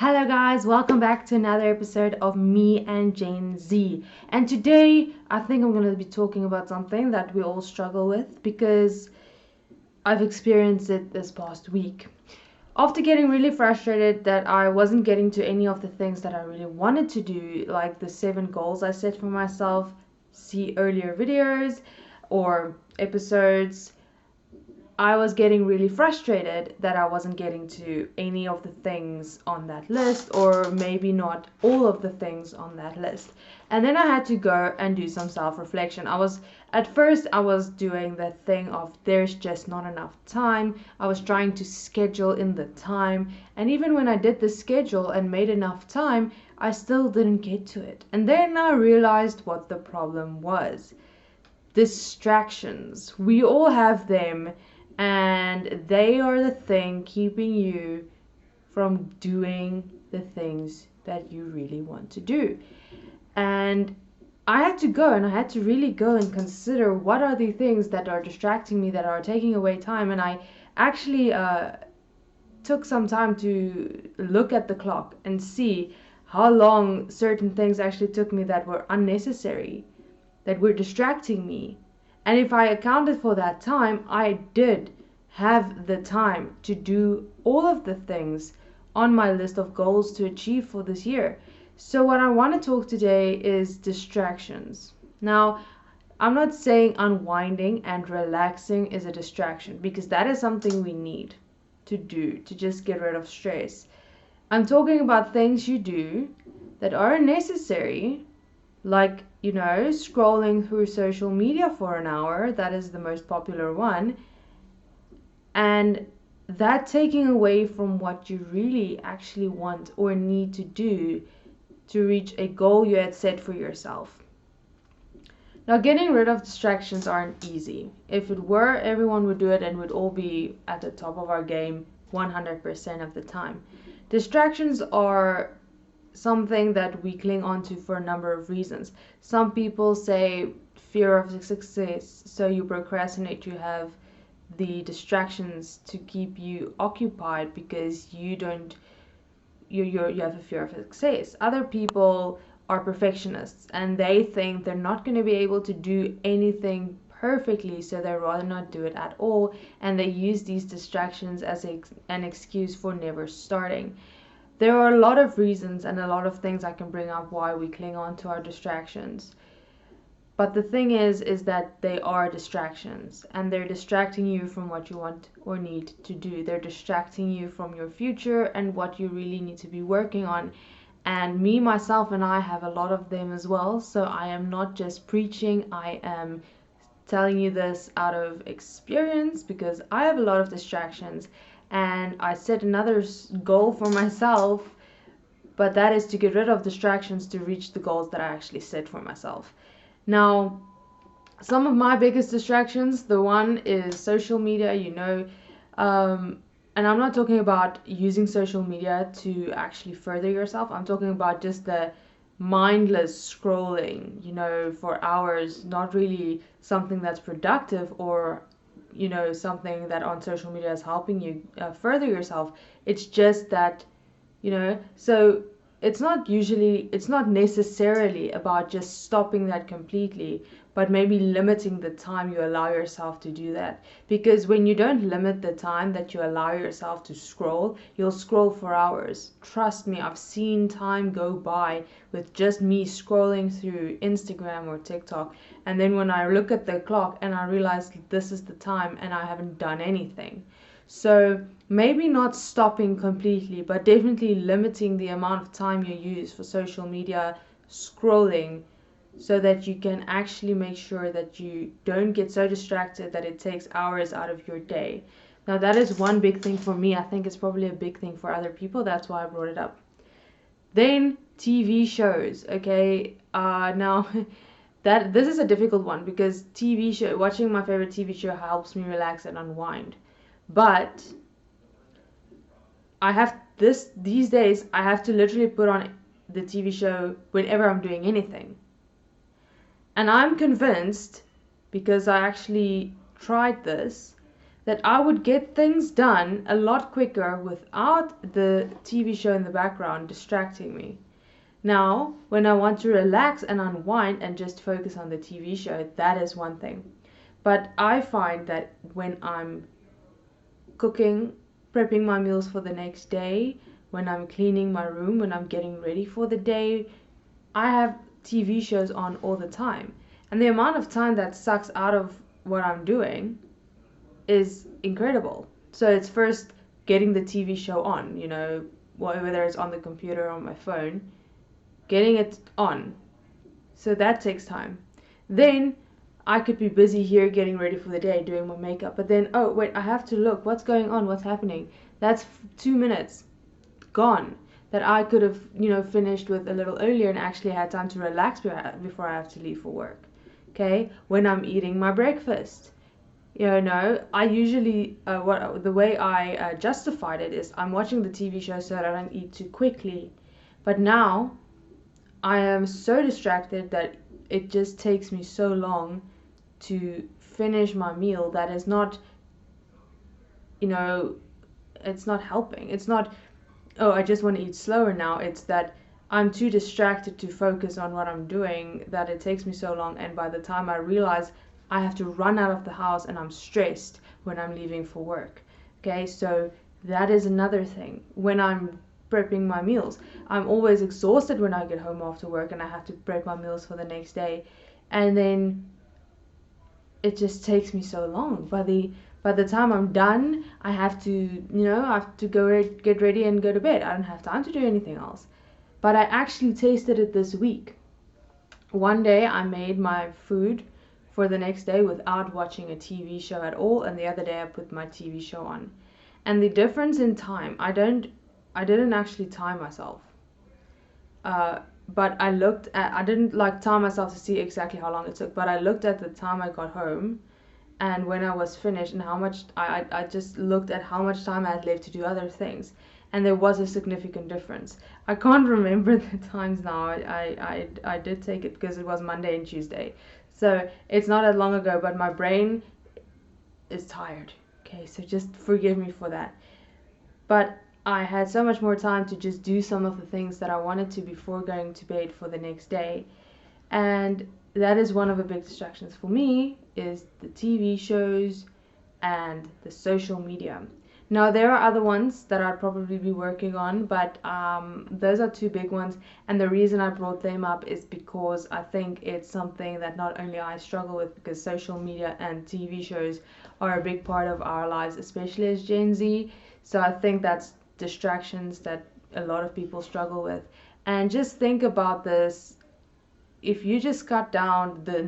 Hello guys, welcome back to another episode of Me and Jane Z. And today I think I'm going to be talking about something that we all struggle with because I've experienced it this past week. After getting really frustrated that I wasn't getting to any of the things that I really wanted to do, like the 7 goals I set for myself, see earlier videos or episodes, I was getting really frustrated that I wasn't getting to any of the things on that list, or maybe not all of the things on that list. And then I had to go and do some self reflection. At first, I was doing the thing of there's just not enough time. I was trying to schedule in the time. And even when I did the schedule and made enough time, I still didn't get to it. And then I realized what the problem was: distractions. We all have them, and they are the thing keeping you from doing the things that you really want to do. And I had to go and I had to really go and consider what are the things that are distracting me, that are taking away time. And I actually took some time to look at the clock and see how long certain things actually took me that were unnecessary, that were distracting me. And if I accounted for that time, I did have the time to do all of the things on my list of goals to achieve for this year. So, what I want to talk today is distractions. Now, I'm not saying unwinding and relaxing is a distraction, because that is something we need to do to just get rid of stress. I'm talking about things you do that are necessary, like, scrolling through social media for an hour. That is the most popular one. And that taking away from what you really actually want or need to do to reach a goal you had set for yourself. Now, getting rid of distractions aren't easy. If it were, everyone would do it and we'd all be at the top of our game 100% of the time. Distractions are something that we cling on to for a number of reasons. Some people say fear of success, so you procrastinate, you have the distractions to keep you occupied because you have a fear of success. Other people are perfectionists and they think they're not going to be able to do anything perfectly, so they rather not do it at all, and they use these distractions as an excuse for never starting. There are a lot of reasons and a lot of things I can bring up why we cling on to our distractions. But the thing is that they are distractions, and they're distracting you from what you want or need to do. They're distracting you from your future and what you really need to be working on. And me, myself, and I have a lot of them as well. So I am not just preaching, I am telling you this out of experience because I have a lot of distractions. And I set another goal for myself, but that is to get rid of distractions to reach the goals that I actually set for myself. Now, some of my biggest distractions, the one is social media, and I'm not talking about using social media to actually further yourself. I'm talking about just the mindless scrolling, for hours, not really something that's productive or, something that on social media is helping you further yourself. It's just that, so it's not necessarily about just stopping that completely, but maybe limiting the time you allow yourself to do that. Because when you don't limit the time that you allow yourself to scroll, you'll scroll for hours. Trust me, I've seen time go by with just me scrolling through Instagram or TikTok, and then when I look at the clock and I realize this is the time and I haven't done anything. So maybe not stopping completely, but definitely limiting the amount of time you use for social media scrolling, so that you can actually make sure that you don't get so distracted that it takes hours out of your day. Now, that is one big thing for me. I think it's probably a big thing for other people. That's why I brought it up. Then TV shows, okay? Now that this is a difficult one because watching my favorite TV show helps me relax and unwind. But these days I have to literally put on the TV show whenever I'm doing anything. And I'm convinced, because I actually tried this, that I would get things done a lot quicker without the TV show in the background distracting me. Now, when I want to relax and unwind and just focus on the TV show, that is one thing. But I find that when I'm cooking, prepping my meals for the next day, when I'm cleaning my room, when I'm getting ready for the day, I have TV shows on all the time. And the amount of time that sucks out of what I'm doing is incredible. So it's first getting the TV show on, whether it's on the computer or on my phone, getting it on. So that takes time. Then I could be busy here getting ready for the day, doing my makeup, but then, oh, wait, I have to look. What's going on? What's happening? That's 2 minutes gone that I could have, finished with a little earlier and actually had time to relax before I have to leave for work. Okay? When I'm eating my breakfast. I usually, the way I justified it is I'm watching the TV show so that I don't eat too quickly. But now I am so distracted that it just takes me so long to finish my meal that is not, it's not helping. It's not, oh, I just want to eat slower now. It's that I'm too distracted to focus on what I'm doing that it takes me so long. And by the time I realize I have to run out of the house and I'm stressed when I'm leaving for work. Okay, so that is another thing. When I'm prepping my meals, I'm always exhausted when I get home after work and I have to prep my meals for the next day. And then it just takes me so long. By the time I'm done, I have to, go get ready and go to bed. I don't have time to do anything else. But I actually tasted it this week. One day I made my food for the next day without watching a TV show at all, and the other day I put my TV show on. And the difference in time, I didn't actually time myself. But I didn't like time myself to see exactly how long it took, but I looked at the time I got home and when I was finished and how much, I just looked at how much time I had left to do other things. And there was a significant difference. I can't remember the times now. I did take it because it was Monday and Tuesday. So it's not that long ago, but my brain is tired. Okay, so just forgive me for that. But I had so much more time to just do some of the things that I wanted to before going to bed for the next day. And that is one of the big distractions for me, is the TV shows and the social media. Now, there are other ones that I'd probably be working on, but those are two big ones. And the reason I brought them up is because I think it's something that not only I struggle with, because social media and TV shows are a big part of our lives, especially as Gen Z. So I think that's distractions that a lot of people struggle with. And just think about this. If you just cut down the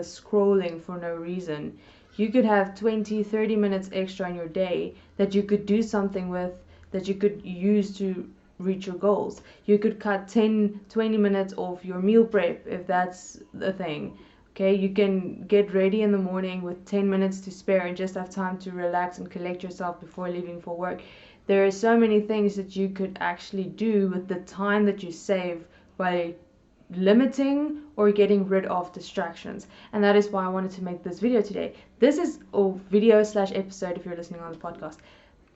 scrolling for no reason, you could have 20-30 minutes extra in your day that you could do something with, that you could use to reach your goals. You could cut 10-20 minutes off your meal prep if that's the thing. Okay, you can get ready in the morning with 10 minutes to spare and just have time to relax and collect yourself before leaving for work. There are so many things that you could actually do with the time that you save by limiting or getting rid of distractions. And that is why I wanted to make this video today. This is a video / episode if you're listening on the podcast.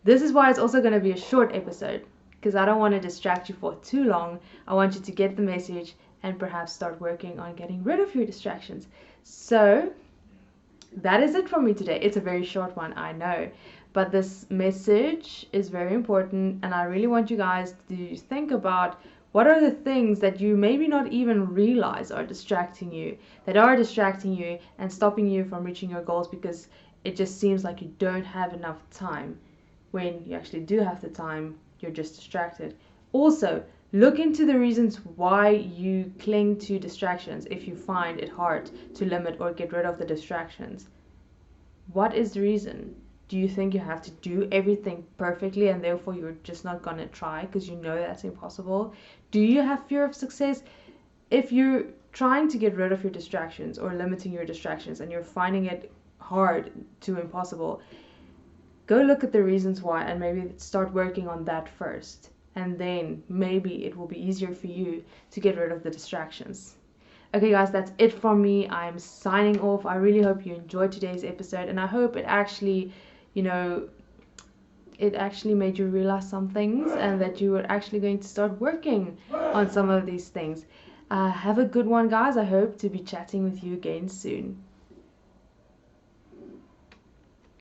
This is why it's also going to be a short episode, because I don't want to distract you for too long. I want you to get the message and perhaps start working on getting rid of your distractions. So that is it from me today. It's a very short one, I know, but this message is very important, and I really want you guys to think about what are the things that you maybe not even realize are distracting you, and stopping you from reaching your goals because it just seems like you don't have enough time. When you actually do have the time, you're just distracted. Also, look into the reasons why you cling to distractions if you find it hard to limit or get rid of the distractions. What is the reason? Do you think you have to do everything perfectly and therefore you're just not going to try because you know that's impossible? Do you have fear of success? If you're trying to get rid of your distractions or limiting your distractions and you're finding it hard to impossible, go look at the reasons why and maybe start working on that first. And then maybe it will be easier for you to get rid of the distractions. Okay, guys, that's it from me. I'm signing off. I really hope you enjoyed today's episode, and I hope it actually, you know, it actually made you realize some things and that you are actually going to start working on some of these things. Have a good one, guys. I hope to be chatting with you again soon.